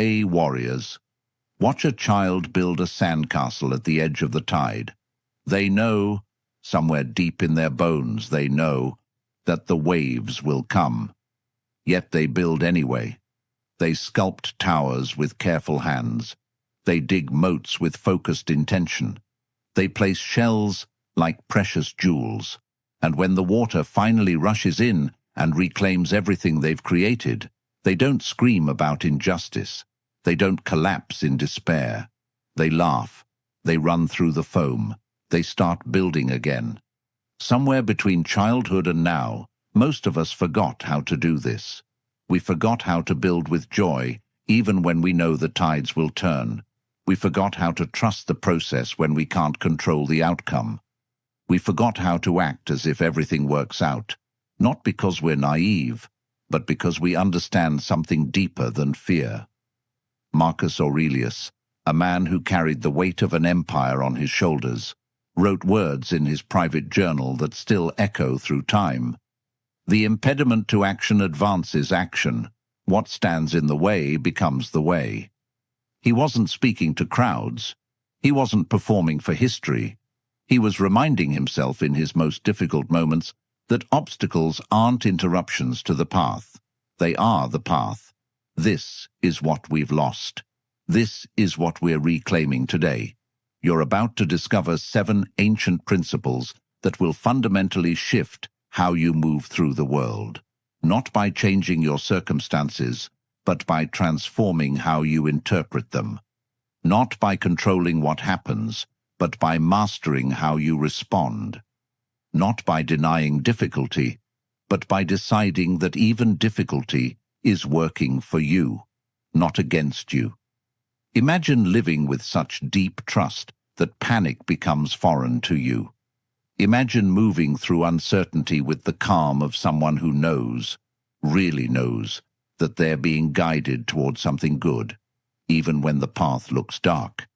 Hey, warriors, watch a child build a sandcastle at the edge of the tide. They know, somewhere deep in their bones, they know that the waves will come. Yet they build anyway. They sculpt towers with careful hands. They dig moats with focused intention. They place shells like precious jewels. And when the water finally rushes in and reclaims everything they've created, they don't scream about injustice. They don't collapse in despair. They laugh. They run through the foam. They start building again. Somewhere between childhood and now, most of us forgot how to do this. We forgot how to build with joy, even when we know the tides will turn. We forgot how to trust the process when we can't control the outcome. We forgot how to act as if everything works out, not because we're naive, but because we understand something deeper than fear. Marcus Aurelius, a man who carried the weight of an empire on his shoulders, wrote words in his private journal that still echo through time. The impediment to action advances action. What stands in the way becomes the way. He wasn't speaking to crowds. He wasn't performing for history. He was reminding himself in his most difficult moments that obstacles aren't interruptions to the path. They are the path. This is what we've lost. This is what we're reclaiming today. You're about to discover 7 ancient principles that will fundamentally shift how you move through the world, not by changing your circumstances, but by transforming how you interpret them. Not by controlling what happens, but by mastering how you respond. Not by denying difficulty, but by deciding that even difficulty is working for you, not against you. Imagine living with such deep trust that panic becomes foreign to you. Imagine moving through uncertainty with the calm of someone who knows, really knows, that they're being guided toward something good, even when the path looks dark.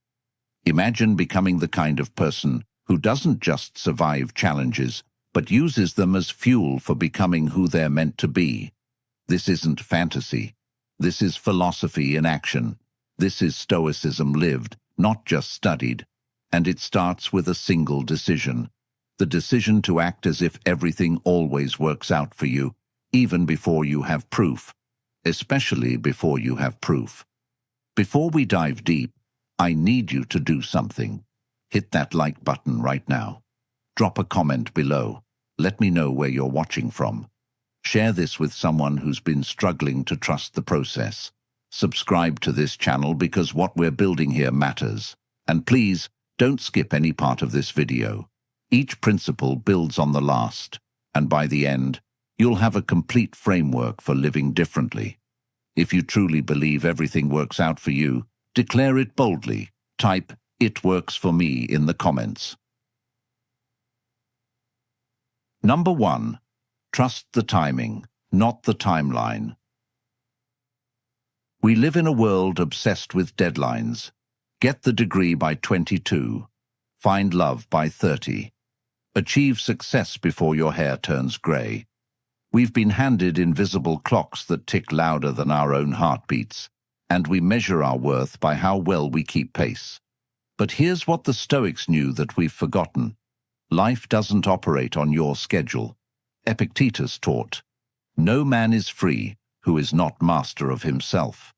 Imagine becoming the kind of person who doesn't just survive challenges, but uses them as fuel for becoming who they're meant to be. This isn't fantasy. This is philosophy in action. This is Stoicism lived, not just studied. And it starts with a single decision. The decision to act as if everything always works out for you, even before you have proof. Especially before you have proof. Before we dive deep, I need you to do something. Hit that like button right now. Drop a comment below. Let me know where you're watching from. Share this with someone who's been struggling to trust the process. Subscribe to this channel because what we're building here matters. And please, don't skip any part of this video. Each principle builds on the last, and by the end, you'll have a complete framework for living differently. If you truly believe everything works out for you, declare it boldly. Type, "It works for me" in the comments. Number 1. Trust the timing, not the timeline. We live in a world obsessed with deadlines. Get the degree by 22. Find love by 30. Achieve success before your hair turns grey. We've been handed invisible clocks that tick louder than our own heartbeats, and we measure our worth by how well we keep pace. But here's what the Stoics knew that we've forgotten. Life doesn't operate on your schedule. Epictetus taught, "No man is free who is not master of himself."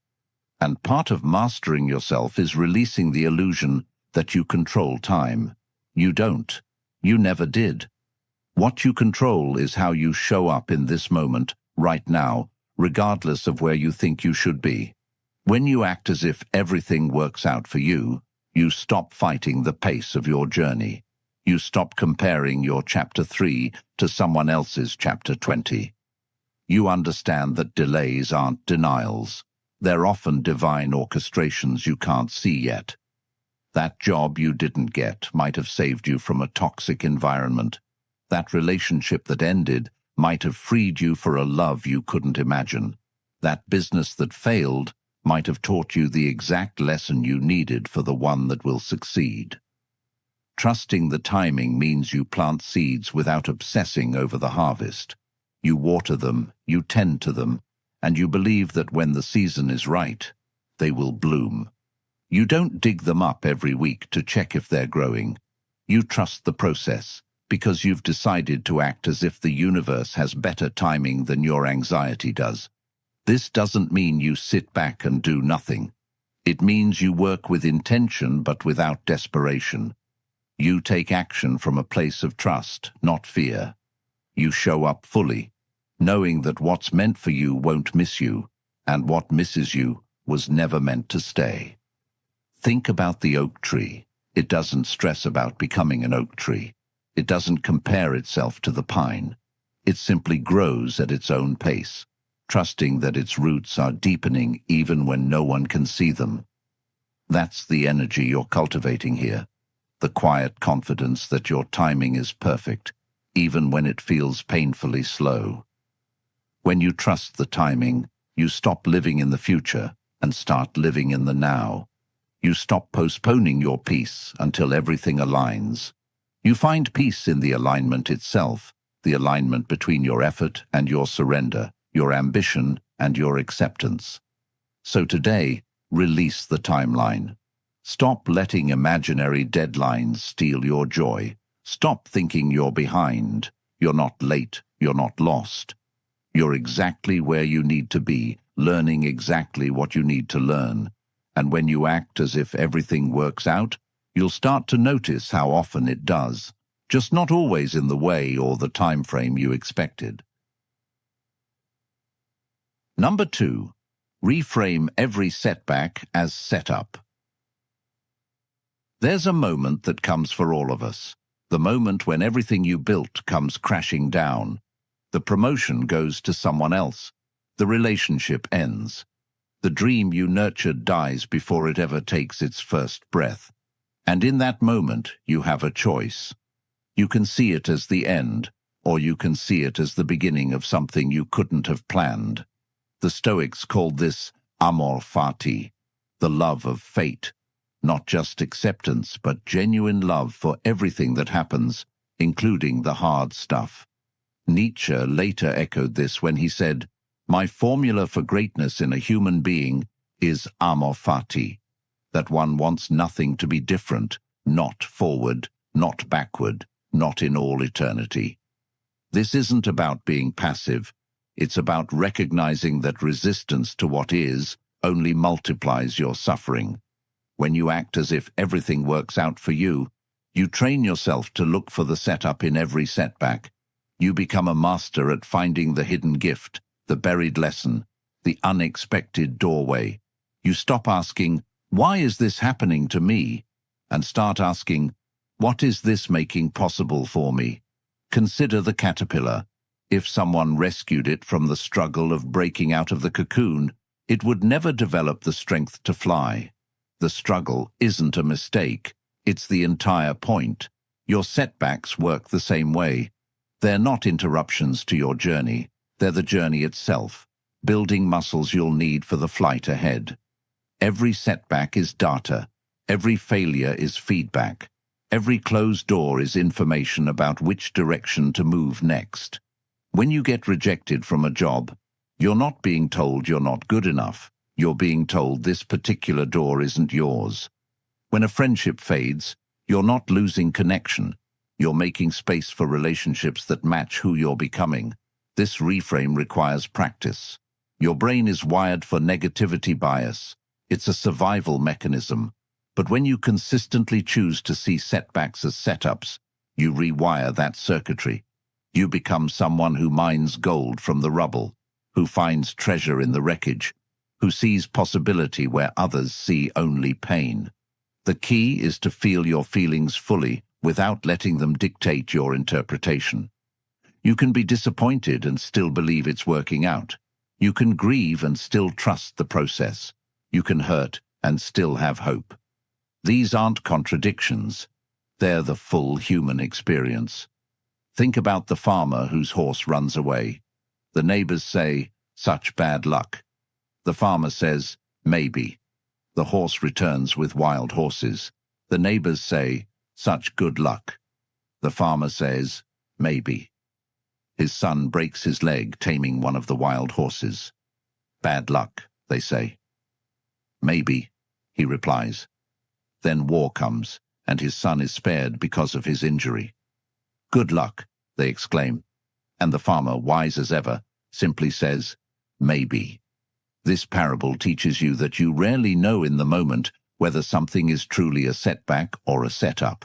And part of mastering yourself is releasing the illusion that you control time. You don't. You never did. What you control is how you show up in this moment, right now, regardless of where you think you should be. When you act as if everything works out for you, you stop fighting the pace of your journey. You stop comparing your chapter 3 to someone else's chapter 20. You understand that delays aren't denials. They're often divine orchestrations you can't see yet. That job you didn't get might have saved you from a toxic environment. That relationship that ended might have freed you for a love you couldn't imagine. That business that failed might have taught you the exact lesson you needed for the one that will succeed. Trusting the timing means you plant seeds without obsessing over the harvest. You water them, you tend to them, and you believe that when the season is right, they will bloom. You don't dig them up every week to check if they're growing. You trust the process because you've decided to act as if the universe has better timing than your anxiety does. This doesn't mean you sit back and do nothing. It means you work with intention but without desperation. You take action from a place of trust, not fear. You show up fully, knowing that what's meant for you won't miss you, and what misses you was never meant to stay. Think about the oak tree. It doesn't stress about becoming an oak tree. It doesn't compare itself to the pine. It simply grows at its own pace, trusting that its roots are deepening even when no one can see them. That's the energy you're cultivating here, the quiet confidence that your timing is perfect, even when it feels painfully slow. When you trust the timing, you stop living in the future and start living in the now. You stop postponing your peace until everything aligns. You find peace in the alignment itself, the alignment between your effort and your surrender, your ambition and your acceptance. So today, release the timeline. Stop letting imaginary deadlines steal your joy. Stop thinking you're behind. You're not late. You're not lost. You're exactly where you need to be, learning exactly what you need to learn. And when you act as if everything works out, you'll start to notice how often it does, just not always in the way or the time frame you expected. Number 2, reframe every setback as setup. There's a moment that comes for all of us, the moment when everything you built comes crashing down. The promotion goes to someone else. The relationship ends. The dream you nurtured dies before it ever takes its first breath. And in that moment, you have a choice. You can see it as the end, or you can see it as the beginning of something you couldn't have planned. The Stoics called this amor fati, the love of fate. Not just acceptance, but genuine love for everything that happens, including the hard stuff. Nietzsche later echoed this when he said, "My formula for greatness in a human being is amor fati, that one wants nothing to be different, not forward, not backward, not in all eternity." This isn't about being passive. It's about recognizing that resistance to what is only multiplies your suffering. When you act as if everything works out for you, you train yourself to look for the setup in every setback. You become a master at finding the hidden gift, the buried lesson, the unexpected doorway. You stop asking, "Why is this happening to me?" and start asking, "What is this making possible for me?" Consider the caterpillar. If someone rescued it from the struggle of breaking out of the cocoon, it would never develop the strength to fly. The struggle isn't a mistake. It's the entire point. Your setbacks work the same way. They're not interruptions to your journey. They're the journey itself, building muscles you'll need for the flight ahead. Every setback is data. Every failure is feedback. Every closed door is information about which direction to move next. When you get rejected from a job, you're not being told you're not good enough. You're being told this particular door isn't yours. When a friendship fades, you're not losing connection. You're making space for relationships that match who you're becoming. This reframe requires practice. Your brain is wired for negativity bias. It's a survival mechanism. But when you consistently choose to see setbacks as setups, you rewire that circuitry. You become someone who mines gold from the rubble, who finds treasure in the wreckage, who sees possibility where others see only pain. The key is to feel your feelings fully without letting them dictate your interpretation. You can be disappointed and still believe it's working out. You can grieve and still trust the process. You can hurt and still have hope. These aren't contradictions. They're the full human experience. Think about the farmer whose horse runs away. The neighbors say, "Such bad luck." The farmer says, "Maybe." The horse returns with wild horses. The neighbors say, "Such good luck." The farmer says, "Maybe." His son breaks his leg taming one of the wild horses. "Bad luck," they say. Maybe, he replies. Then war comes, and his son is spared because of his injury. Good luck, they exclaim, and the farmer, wise as ever, simply says, maybe. This parable teaches you that you rarely know in the moment whether something is truly a setback or a setup.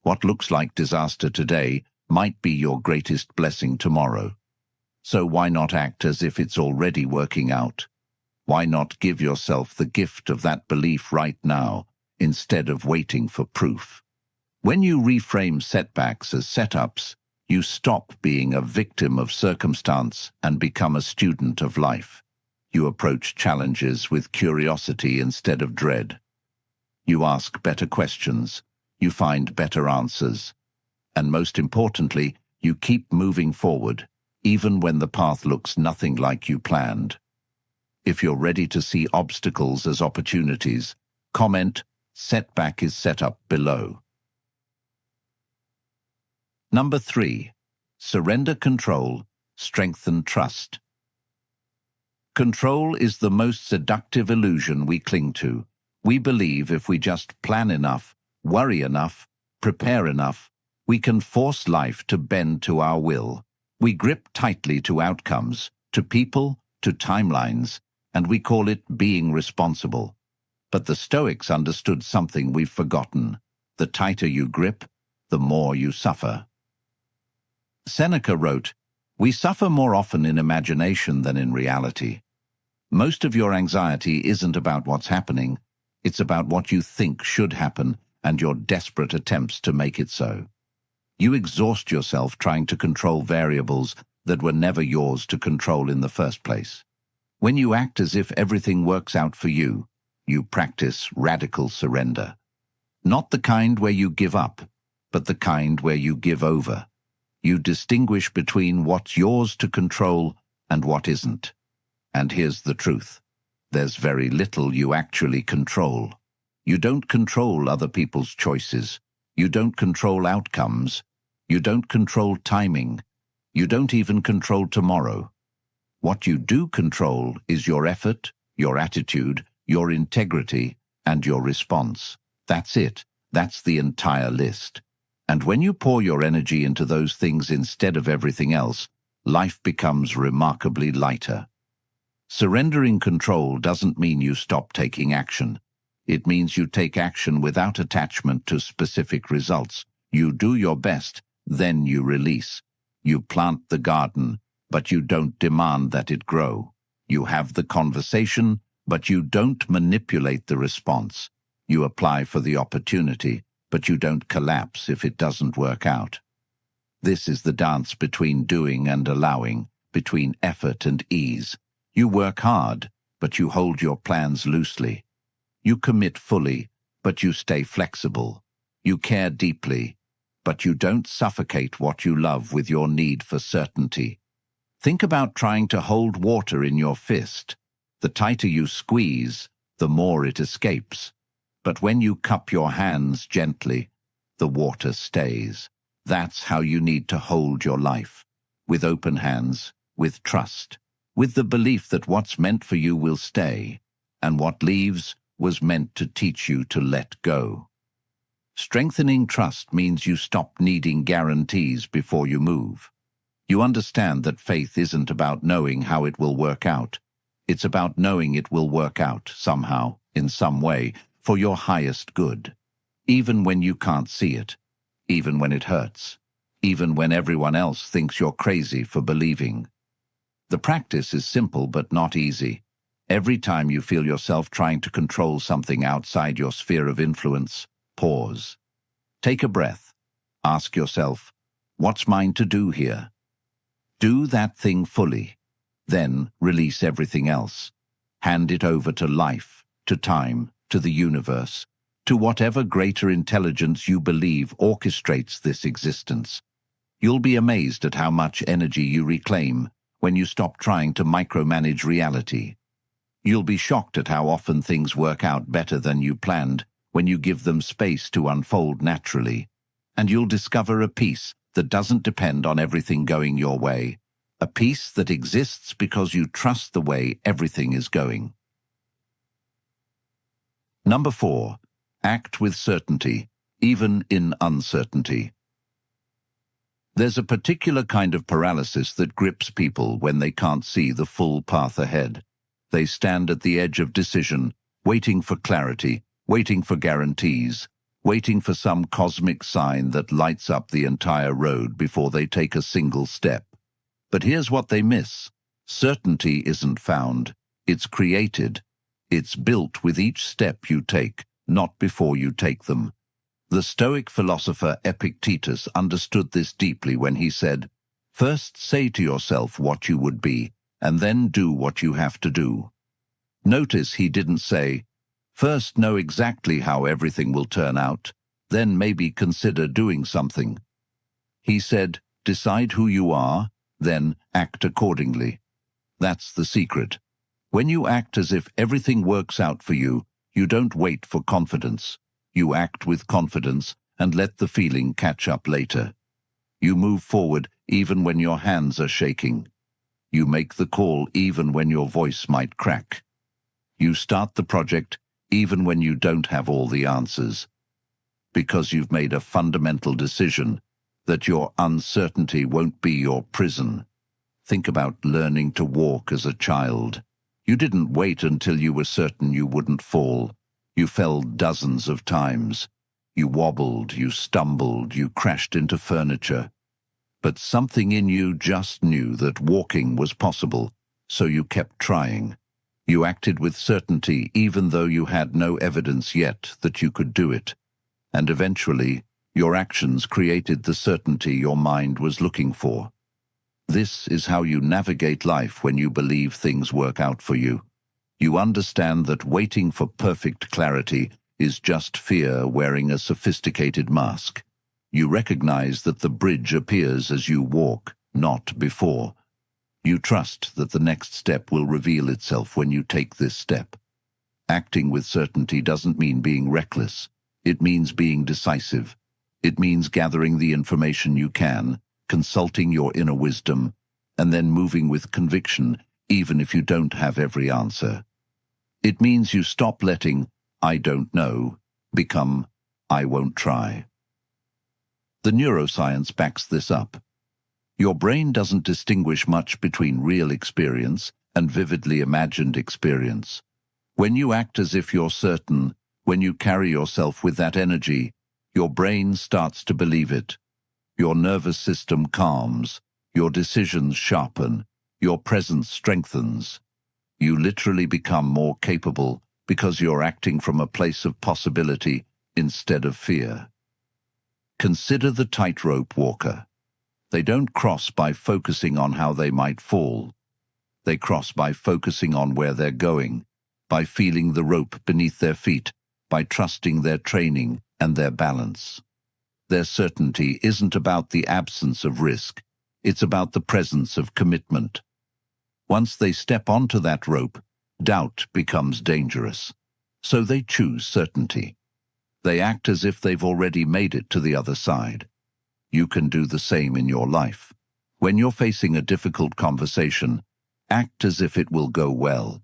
What looks like disaster today might be your greatest blessing tomorrow. So why not act as if it's already working out? Why not give yourself the gift of that belief right now, instead of waiting for proof? When you reframe setbacks as setups, you stop being a victim of circumstance and become a student of life. You approach challenges with curiosity instead of dread. You ask better questions, you find better answers, and most importantly, you keep moving forward, even when the path looks nothing like you planned. If you're ready to see obstacles as opportunities, comment, "Setback is set up" below. Number 3. Surrender control, strengthen trust. Control is the most seductive illusion we cling to. We believe if we just plan enough, worry enough, prepare enough, we can force life to bend to our will. We grip tightly to outcomes, to people, to timelines, and we call it being responsible. But the Stoics understood something we've forgotten. The tighter you grip, the more you suffer. Seneca wrote, "We suffer more often in imagination than in reality." Most of your anxiety isn't about what's happening, it's about what you think should happen and your desperate attempts to make it so. You exhaust yourself trying to control variables that were never yours to control in the first place. When you act as if everything works out for you, you practice radical surrender. Not the kind where you give up, but the kind where you give over. You distinguish between what's yours to control and what isn't. And here's the truth. There's very little you actually control. You don't control other people's choices. You don't control outcomes. You don't control timing. You don't even control tomorrow. What you do control is your effort, your attitude, your integrity, and your response. That's it. That's the entire list. And when you pour your energy into those things instead of everything else, life becomes remarkably lighter. Surrendering control doesn't mean you stop taking action. It means you take action without attachment to specific results. You do your best, then you release. You plant the garden, but you don't demand that it grow. You have the conversation, but you don't manipulate the response. You apply for the opportunity, but you don't collapse if it doesn't work out. This is the dance between doing and allowing, between effort and ease. You work hard, but you hold your plans loosely. You commit fully, but you stay flexible. You care deeply, but you don't suffocate what you love with your need for certainty. Think about trying to hold water in your fist. The tighter you squeeze, the more it escapes. But when you cup your hands gently, the water stays. That's how you need to hold your life. With open hands, with trust, with the belief that what's meant for you will stay, and what leaves was meant to teach you to let go. Strengthening trust means you stop needing guarantees before you move. You understand that faith isn't about knowing how it will work out. It's about knowing it will work out somehow, in some way, for your highest good. Even when you can't see it, even when it hurts, even when everyone else thinks you're crazy for believing. The practice is simple but not easy. Every time you feel yourself trying to control something outside your sphere of influence, pause. Take a breath. Ask yourself, what's mine to do here? Do that thing fully. Then release everything else. Hand it over to life, to time, to the universe, to whatever greater intelligence you believe orchestrates this existence. You'll be amazed at how much energy you reclaim when you stop trying to micromanage reality. You'll be shocked at how often things work out better than you planned when you give them space to unfold naturally. And you'll discover a peace that doesn't depend on everything going your way, a peace that exists because you trust the way everything is going. Number 4. Act with certainty, even in uncertainty. There's a particular kind of paralysis that grips people when they can't see the full path ahead. They stand at the edge of decision, waiting for clarity, waiting for guarantees, waiting for some cosmic sign that lights up the entire road before they take a single step. But here's what they miss. Certainty isn't found, it's created. It's built with each step you take, not before you take them. The Stoic philosopher Epictetus understood this deeply when he said, "First say to yourself what you would be, and then do what you have to do." Notice he didn't say, "First know exactly how everything will turn out, then maybe consider doing something." He said, "Decide who you are, then act accordingly." That's the secret. When you act as if everything works out for you, you don't wait for confidence. You act with confidence and let the feeling catch up later. You move forward even when your hands are shaking. You make the call even when your voice might crack. You start the project even when you don't have all the answers. Because you've made a fundamental decision that your uncertainty won't be your prison. Think about learning to walk as a child. You didn't wait until you were certain you wouldn't fall. You fell dozens of times. You wobbled, you stumbled, you crashed into furniture. But something in you just knew that walking was possible, so you kept trying. You acted with certainty even though you had no evidence yet that you could do it. And eventually, your actions created the certainty your mind was looking for. This is how you navigate life when you believe things work out for you. You understand that waiting for perfect clarity is just fear wearing a sophisticated mask. You recognize that the bridge appears as you walk, not before. You trust that the next step will reveal itself when you take this step. Acting with certainty doesn't mean being reckless. It means being decisive. It means gathering the information you can, consulting your inner wisdom, and then moving with conviction even if you don't have every answer. It means you stop letting "I don't know" become "I won't try." The neuroscience backs this up. Your brain doesn't distinguish much between real experience and vividly imagined experience. When you act as if you're certain, when you carry yourself with that energy, your brain starts to believe it. Your nervous system calms, your decisions sharpen, your presence strengthens. You literally become more capable because you're acting from a place of possibility instead of fear. Consider the tightrope walker. They don't cross by focusing on how they might fall. They cross by focusing on where they're going, by feeling the rope beneath their feet, by trusting their training and their balance. Their certainty isn't about the absence of risk, it's about the presence of commitment. Once they step onto that rope, doubt becomes dangerous. So they choose certainty. They act as if they've already made it to the other side. You can do the same in your life. When you're facing a difficult conversation, act as if it will go well.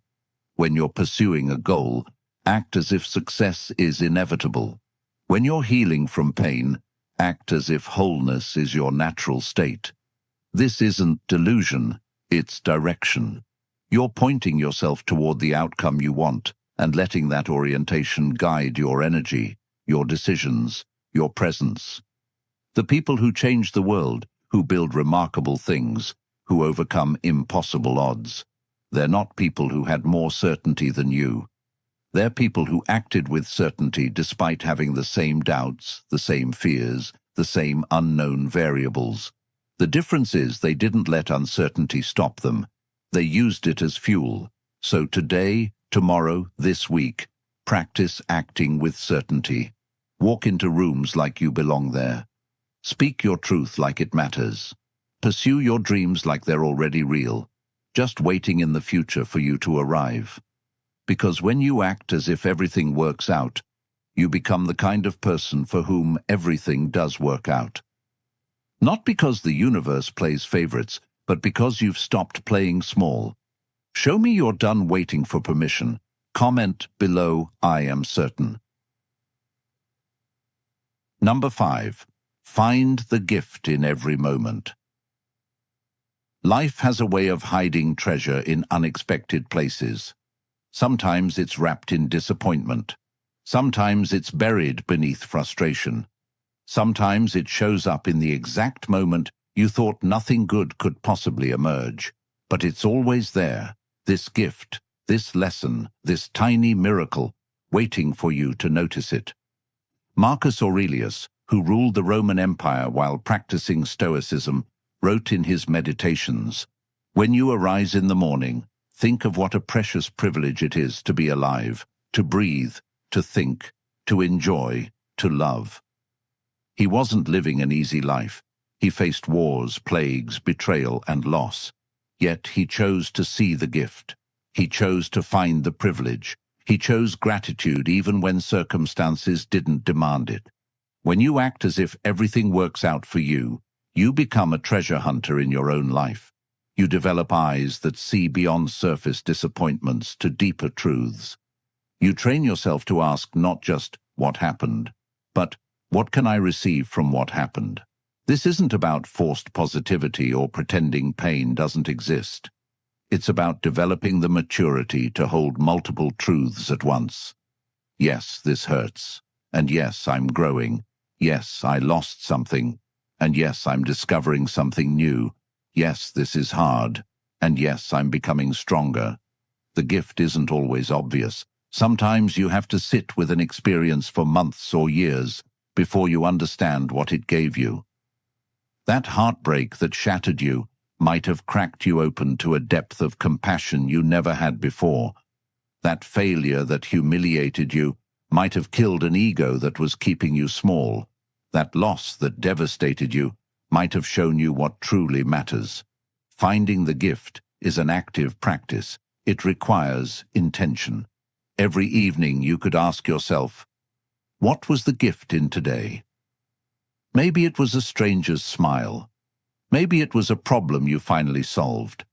When you're pursuing a goal, act as if success is inevitable. When you're healing from pain, act as if wholeness is your natural state. This isn't delusion, it's direction. You're pointing yourself toward the outcome you want and letting that orientation guide your energy, your decisions, your presence. The people who change the world, who build remarkable things, who overcome impossible odds, they're not people who had more certainty than you. They're people who acted with certainty despite having the same doubts, the same fears, the same unknown variables. The difference is they didn't let uncertainty stop them. They used it as fuel. So today, tomorrow, this week, practice acting with certainty. Walk into rooms like you belong there. Speak your truth like it matters. Pursue your dreams like they're already real, just waiting in the future for you to arrive. Because when you act as if everything works out, you become the kind of person for whom everything does work out. Not because the universe plays favorites, but because you've stopped playing small. Show me you're done waiting for permission. Comment below, I am certain. Number 5. Find the gift in every moment. Life has a way of hiding treasure in unexpected places. Sometimes it's wrapped in disappointment. Sometimes it's buried beneath frustration. Sometimes it shows up in the exact moment you thought nothing good could possibly emerge. But it's always there, this gift, this lesson, this tiny miracle, waiting for you to notice it. Marcus Aurelius, who ruled the Roman Empire while practicing Stoicism, wrote in his Meditations, "When you arise in the morning, think of what a precious privilege it is to be alive, to breathe, to think, to enjoy, to love." He wasn't living an easy life. He faced wars, plagues, betrayal, and loss. Yet he chose to see the gift. He chose to find the privilege. He chose gratitude even when circumstances didn't demand it. When you act as if everything works out for you, you become a treasure hunter in your own life. You develop eyes that see beyond surface disappointments to deeper truths. You train yourself to ask not just what happened, but what can I receive from what happened? This isn't about forced positivity or pretending pain doesn't exist. It's about developing the maturity to hold multiple truths at once. Yes, this hurts. And yes, I'm growing. Yes, I lost something. And yes, I'm discovering something new. Yes, this is hard. And yes, I'm becoming stronger. The gift isn't always obvious. Sometimes you have to sit with an experience for months or years before you understand what it gave you. That heartbreak that shattered you might have cracked you open to a depth of compassion you never had before. That failure that humiliated you might have killed an ego that was keeping you small. That loss that devastated you might have shown you what truly matters. Finding the gift is an active practice. It requires intention. Every evening you could ask yourself, what was the gift in today? Maybe it was a stranger's smile. Maybe it was a problem you finally solved.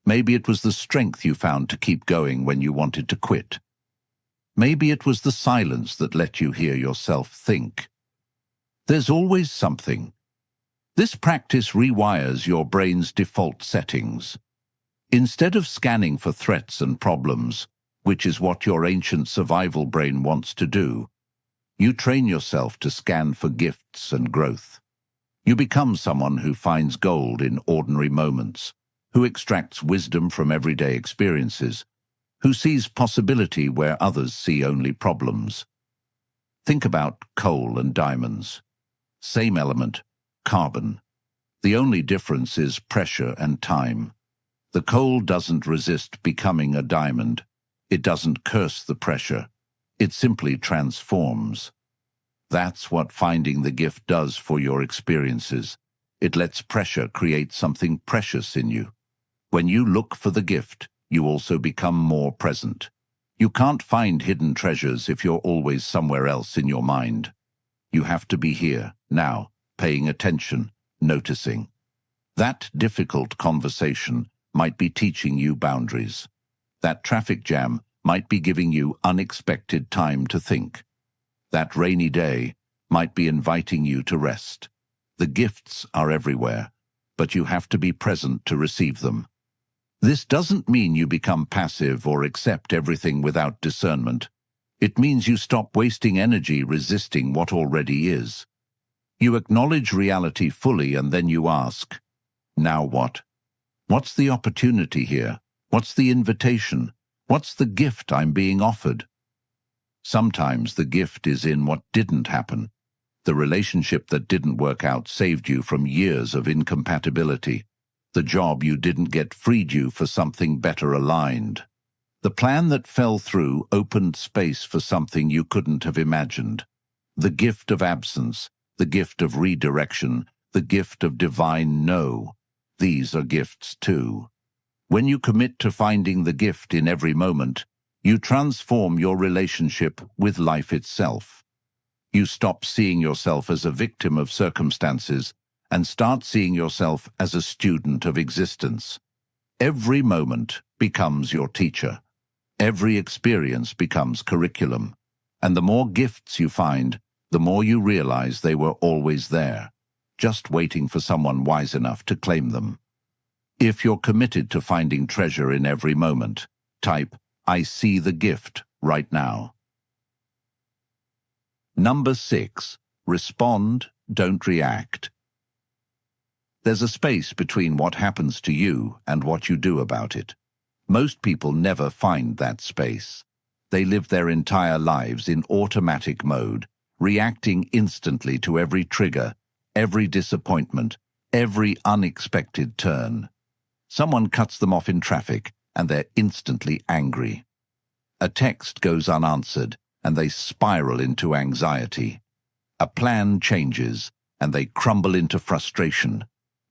Maybe it was the strength you found to keep going when you wanted to quit. Maybe it was the silence that let you hear yourself think. There's always something. This practice rewires your brain's default settings. Instead of scanning for threats and problems, which is what your ancient survival brain wants to do, you train yourself to scan for gifts and growth. You become someone who finds gold in ordinary moments, who extracts wisdom from everyday experiences, who sees possibility where others see only problems. Think about coal and diamonds. Same element, carbon. The only difference is pressure and time. The coal doesn't resist becoming a diamond. It doesn't curse the pressure. It simply transforms. That's what finding the gift does for your experiences. It lets pressure create something precious in you. When you look for the gift, you also become more present. You can't find hidden treasures if you're always somewhere else in your mind. You have to be here, now, paying attention, noticing. That difficult conversation might be teaching you boundaries. That traffic jam might be giving you unexpected time to think. That rainy day might be inviting you to rest. The gifts are everywhere, but you have to be present to receive them. This doesn't mean you become passive or accept everything without discernment. It means you stop wasting energy resisting what already is. You acknowledge reality fully and then you ask, now what? What's the opportunity here? What's the invitation? What's the gift I'm being offered? Sometimes the gift is in what didn't happen. The relationship that didn't work out saved you from years of incompatibility. The job you didn't get freed you for something better aligned. The plan that fell through opened space for something you couldn't have imagined. The gift of absence, the gift of redirection, the gift of divine no. These are gifts too. When you commit to finding the gift in every moment, you transform your relationship with life itself. You stop seeing yourself as a victim of circumstances and start seeing yourself as a student of existence. Every moment becomes your teacher. Every experience becomes curriculum. And the more gifts you find, the more you realize they were always there, just waiting for someone wise enough to claim them. If you're committed to finding treasure in every moment, type, "I see the gift right now." Number 6. Respond, don't react. There's a space between what happens to you and what you do about it. Most people never find that space. They live their entire lives in automatic mode, reacting instantly to every trigger, every disappointment, every unexpected turn. Someone cuts them off in traffic, and they're instantly angry. A text goes unanswered, and they spiral into anxiety. A plan changes, and they crumble into frustration.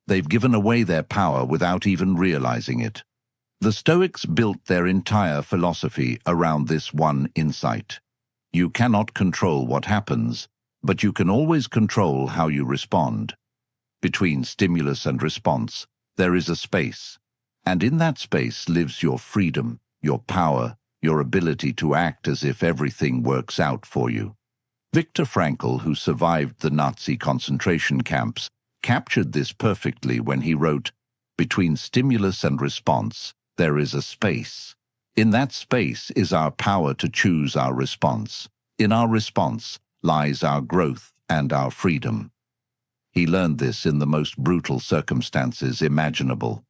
They've given away their power without even realizing it. The Stoics built their entire philosophy around this one insight. You cannot control what happens, but you can always control how you respond. Between stimulus and response, there is a space, and in that space lives your freedom, your power, your ability to act as if everything works out for you. Viktor Frankl, who survived the Nazi concentration camps, captured this perfectly when he wrote, "Between stimulus and response, there is a space. In that space is our power to choose our response. In our response lies our growth and our freedom." He learned this in the most brutal circumstances imaginable.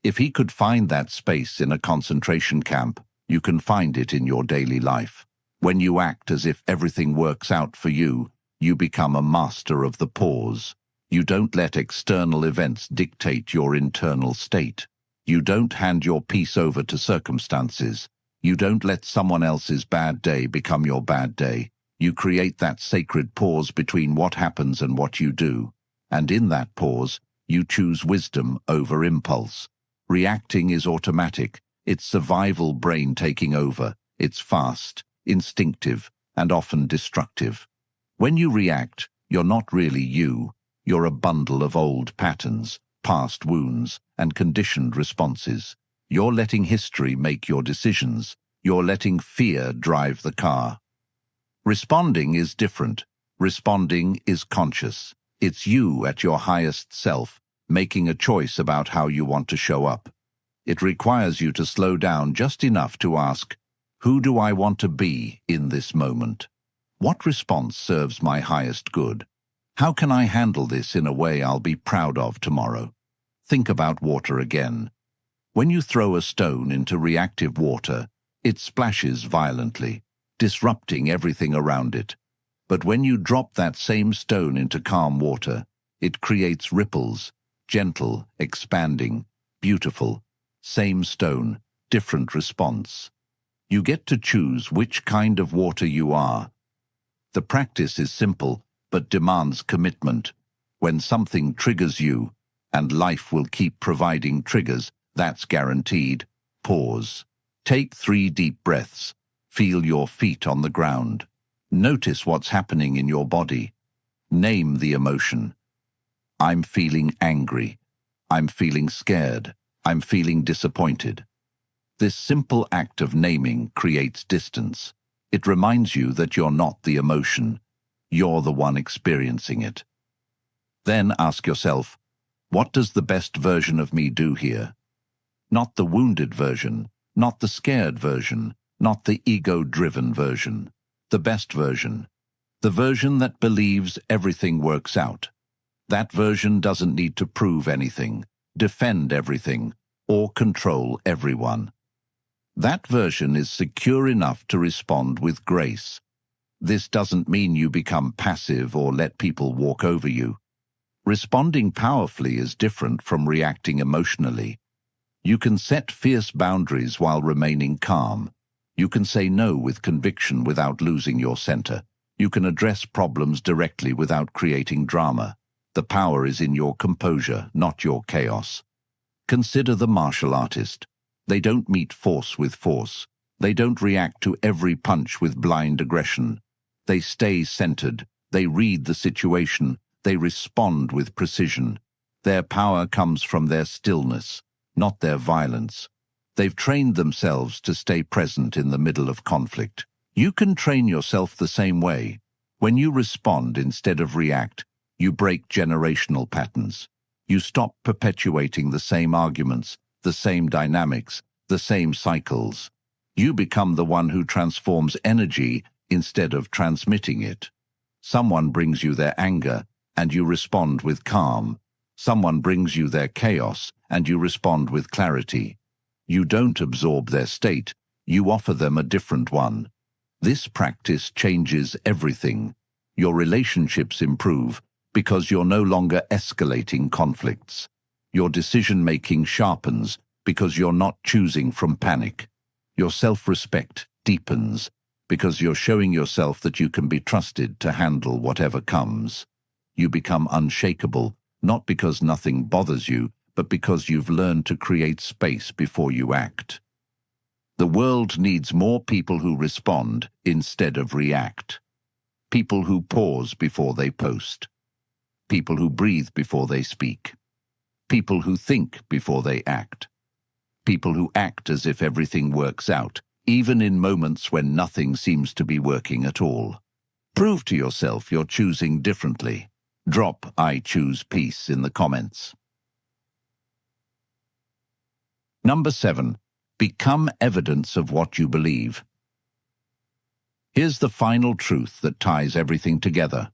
If he could find that space in a concentration camp, you can find it in your daily life. When you act as if everything works out for you, you become a master of the pause. You don't let external events dictate your internal state. You don't hand your peace over to circumstances. You don't let someone else's bad day become your bad day. You create that sacred pause between what happens and what you do. And in that pause, you choose wisdom over impulse. Reacting is automatic. It's survival brain taking over. It's fast, instinctive, and often destructive. When you react, you're not really you. You're a bundle of old patterns, past wounds, and conditioned responses. You're letting history make your decisions. You're letting fear drive the car. Responding is different. Responding is conscious. It's you at your highest self, making a choice about how you want to show up. It requires you to slow down just enough to ask, who do I want to be in this moment? What response serves my highest good? How can I handle this in a way I'll be proud of tomorrow? Think about water again. When you throw a stone into reactive water, it splashes violently, disrupting everything around it. But when you drop that same stone into calm water, it creates ripples, gentle, expanding, beautiful. Same stone, different response. You get to choose which kind of water you are. The practice is simple, but demands commitment. When something triggers you, and life will keep providing triggers, that's guaranteed. Pause. Take 3 deep breaths. Feel your feet on the ground. Notice what's happening in your body. Name the emotion. I'm feeling angry. I'm feeling scared. I'm feeling disappointed. This simple act of naming creates distance. It reminds you that you're not the emotion. You're the one experiencing it. Then ask yourself, what does the best version of me do here? Not the wounded version, not the scared version, not the ego-driven version. The best version. The version that believes everything works out. That version doesn't need to prove anything, defend everything, or control everyone. That version is secure enough to respond with grace. This doesn't mean you become passive or let people walk over you. Responding powerfully is different from reacting emotionally. You can set fierce boundaries while remaining calm. You can say no with conviction without losing your center. You can address problems directly without creating drama. The power is in your composure, not your chaos. Consider the martial artist. They don't meet force with force. They don't react to every punch with blind aggression. They stay centered. They read the situation. They respond with precision. Their power comes from their stillness, not their violence. They've trained themselves to stay present in the middle of conflict. You can train yourself the same way. When you respond instead of react, you break generational patterns. You stop perpetuating the same arguments, the same dynamics, the same cycles. You become the one who transforms energy instead of transmitting it. Someone brings you their anger, and you respond with calm. Someone brings you their chaos, and you respond with clarity. You don't absorb their state, you offer them a different one. This practice changes everything. Your relationships improve because you're no longer escalating conflicts. Your decision-making sharpens because you're not choosing from panic. Your self-respect deepens because you're showing yourself that you can be trusted to handle whatever comes. You become unshakable, not because nothing bothers you, but because you've learned to create space before you act. The world needs more people who respond instead of react. People who pause before they post. People who breathe before they speak. People who think before they act. People who act as if everything works out, even in moments when nothing seems to be working at all. Prove to yourself you're choosing differently. Drop "I choose peace" in the comments. Number 7. Become evidence of what you believe. Here's the final truth that ties everything together.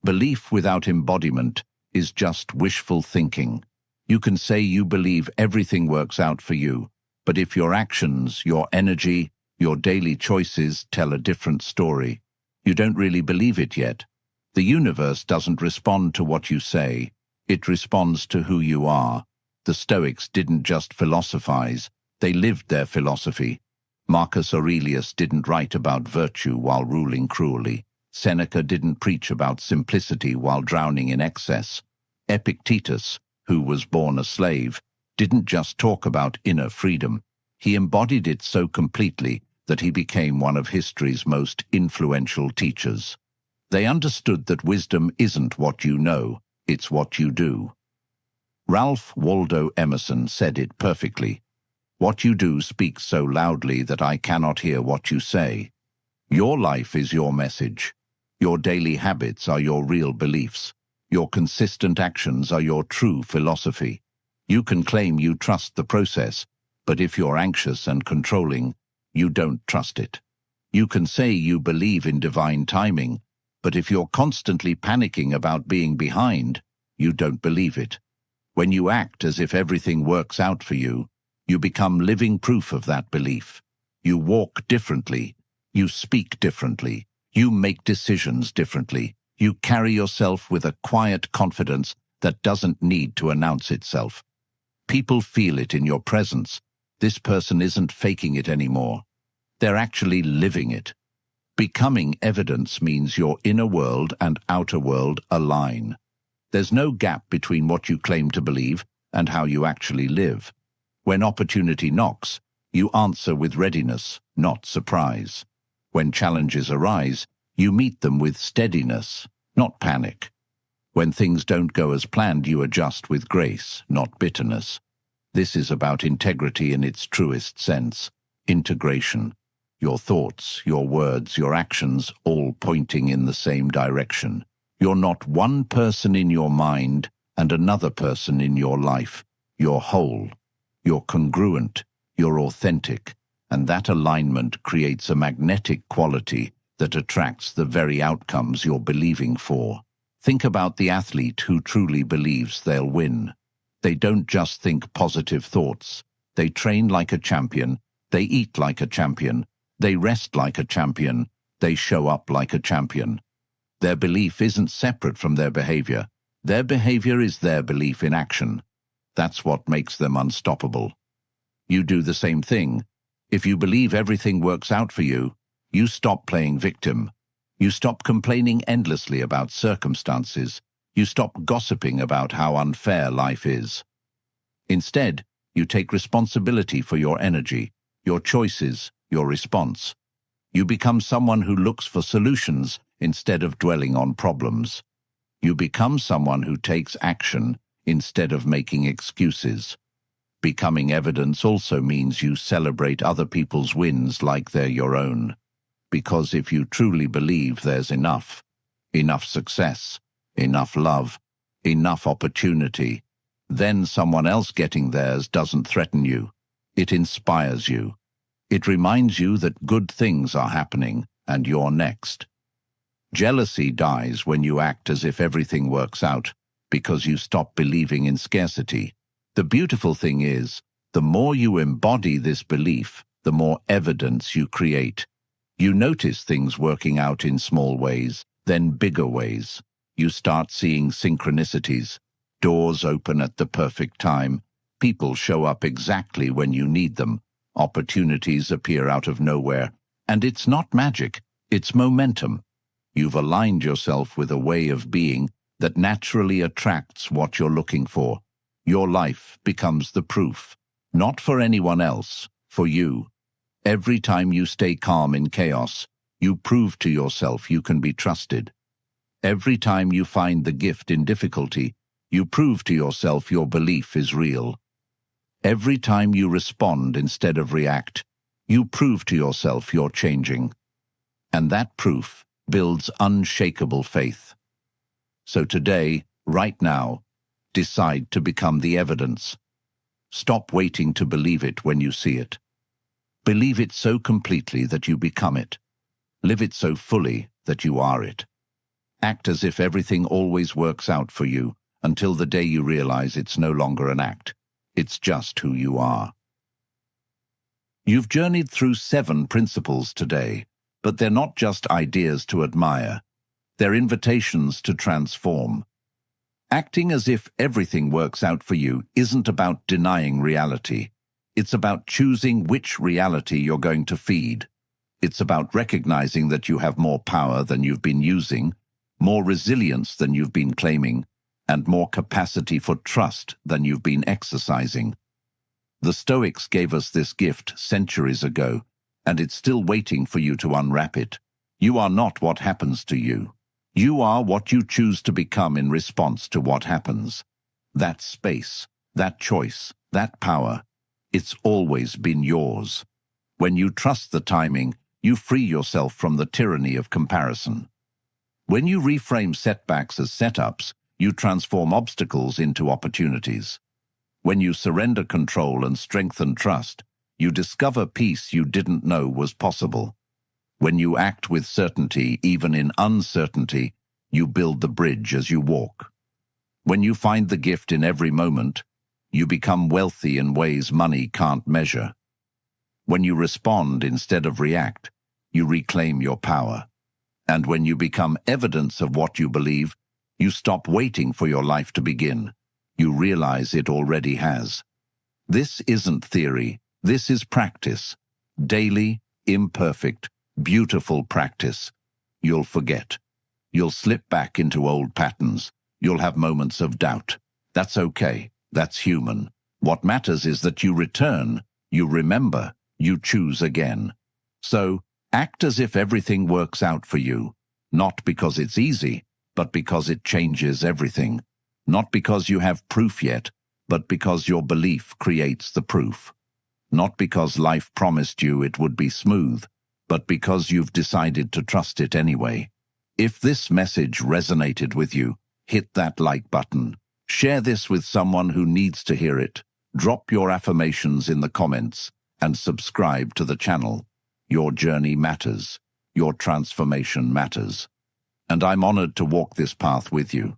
Belief without embodiment is just wishful thinking. You can say you believe everything works out for you, but if your actions, your energy, your daily choices tell a different story, you don't really believe it yet. The universe doesn't respond to what you say, it responds to who you are. The Stoics didn't just philosophize, they lived their philosophy. Marcus Aurelius didn't write about virtue while ruling cruelly. Seneca didn't preach about simplicity while drowning in excess. Epictetus, who was born a slave, didn't just talk about inner freedom. He embodied it so completely that he became one of history's most influential teachers. They understood that wisdom isn't what you know, it's what you do. Ralph Waldo Emerson said it perfectly. What you do speaks so loudly that I cannot hear what you say. Your life is your message. Your daily habits are your real beliefs. Your consistent actions are your true philosophy. You can claim you trust the process, but if you're anxious and controlling, you don't trust it. You can say you believe in divine timing, but if you're constantly panicking about being behind, you don't believe it. When you act as if everything works out for you, you become living proof of that belief. You walk differently. You speak differently. You make decisions differently. You carry yourself with a quiet confidence that doesn't need to announce itself. People feel it in your presence. This person isn't faking it anymore. They're actually living it. Becoming evidence means your inner world and outer world align. There's no gap between what you claim to believe and how you actually live. When opportunity knocks, you answer with readiness, not surprise. When challenges arise, you meet them with steadiness, not panic. When things don't go as planned, you adjust with grace, not bitterness. This is about integrity in its truest sense, integration. Your thoughts, your words, your actions, all pointing in the same direction. You're not one person in your mind and another person in your life. You're whole. You're congruent. You're authentic. And that alignment creates a magnetic quality that attracts the very outcomes you're believing for. Think about the athlete who truly believes they'll win. They don't just think positive thoughts. They train like a champion. They eat like a champion. They rest like a champion. They show up like a champion. Their belief isn't separate from their behavior. Their behavior is their belief in action. That's what makes them unstoppable. You do the same thing. If you believe everything works out for you, you stop playing victim. You stop complaining endlessly about circumstances. You stop gossiping about how unfair life is. Instead, you take responsibility for your energy, your choices, your response. You become someone who looks for solutions instead of dwelling on problems. You become someone who takes action instead of making excuses. Becoming evidence also means you celebrate other people's wins like they're your own. Because if you truly believe there's enough success, enough love, enough opportunity, then someone else getting theirs doesn't threaten you. It inspires you. It reminds you that good things are happening and you're next. Jealousy dies when you act as if everything works out because you stop believing in scarcity. The beautiful thing is, the more you embody this belief, the more evidence you create. You notice things working out in small ways, then bigger ways. You start seeing synchronicities. Doors open at the perfect time. People show up exactly when you need them. Opportunities appear out of nowhere. And it's not magic, it's momentum. You've aligned yourself with a way of being that naturally attracts what you're looking for. Your life becomes the proof. Not for anyone else, for you. Every time you stay calm in chaos, you prove to yourself you can be trusted. Every time you find the gift in difficulty, you prove to yourself your belief is real. Every time you respond instead of react, you prove to yourself you're changing. And that proof builds unshakable faith. So today, right now, decide to become the evidence. Stop waiting to believe it when you see it. Believe it so completely that you become it. Live it so fully that you are it. Act as if everything always works out for you until the day you realize it's no longer an act. It's just who you are. You've journeyed through 7 principles today, but they're not just ideas to admire. They're invitations to transform. Acting as if everything works out for you isn't about denying reality. It's about choosing which reality you're going to feed. It's about recognizing that you have more power than you've been using, more resilience than you've been claiming, and more capacity for trust than you've been exercising. The Stoics gave us this gift centuries ago, and it's still waiting for you to unwrap it. You are not what happens to you. You are what you choose to become in response to what happens. That space, that choice, that power, it's always been yours. When you trust the timing, you free yourself from the tyranny of comparison. When you reframe setbacks as setups, you transform obstacles into opportunities. When you surrender control and strengthen trust, you discover peace you didn't know was possible. When you act with certainty, even in uncertainty, you build the bridge as you walk. When you find the gift in every moment, you become wealthy in ways money can't measure. When you respond instead of react, you reclaim your power. And when you become evidence of what you believe, you stop waiting for your life to begin. You realize it already has. This isn't theory, this is practice. Daily, imperfect, beautiful practice. You'll forget. You'll slip back into old patterns. You'll have moments of doubt. That's okay. That's human. What matters is that you return, you remember, you choose again. So, act as if everything works out for you, not because it's easy, but because it changes everything. Not because you have proof yet, but because your belief creates the proof. Not because life promised you it would be smooth, but because you've decided to trust it anyway. If this message resonated with you, hit that like button. Share this with someone who needs to hear it. Drop your affirmations in the comments and subscribe to the channel. Your journey matters. Your transformation matters. And I'm honored to walk this path with you.